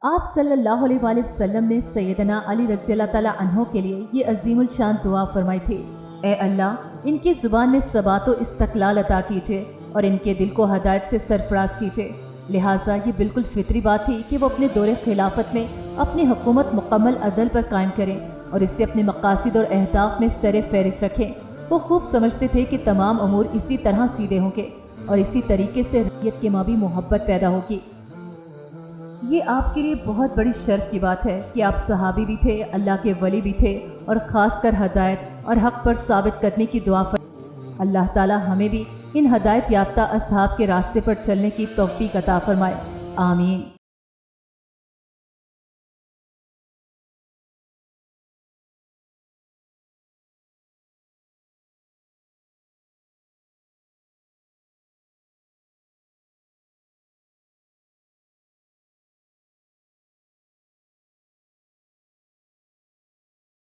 آپ صلی اللہ علیہ وآلہ وسلم نے سیدنا علی رضی اللہ تعالیٰ عنہ کے لیے یہ عظیم الشان دعا فرمائی تھی، اے اللہ ان کی زبان میں ثبات و استقلال عطا کیجیے اور ان کے دل کو ہدایت سے سرفراز کیجیے۔ لہٰذا یہ بالکل فطری بات تھی کہ وہ اپنے دور خلافت میں اپنی حکومت مکمل عدل پر قائم کریں اور اس سے اپنے مقاصد اور اہداف میں سر فہرست رکھیں۔ وہ خوب سمجھتے تھے کہ تمام امور اسی طرح سیدھے ہوں گے اور اسی طریقے سے رعیت کے ماں بھی محبت پیدا ہوگی۔ یہ آپ کے لیے بہت بڑی شرف کی بات ہے کہ آپ صحابی بھی تھے، اللہ کے ولی بھی تھے اور خاص کر ہدایت اور حق پر ثابت قدمی کی دعا فرمائے۔ اللہ تعالی ہمیں بھی ان ہدایت یافتہ اصحاب کے راستے پر چلنے کی توفیق عطا فرمائے، آمین۔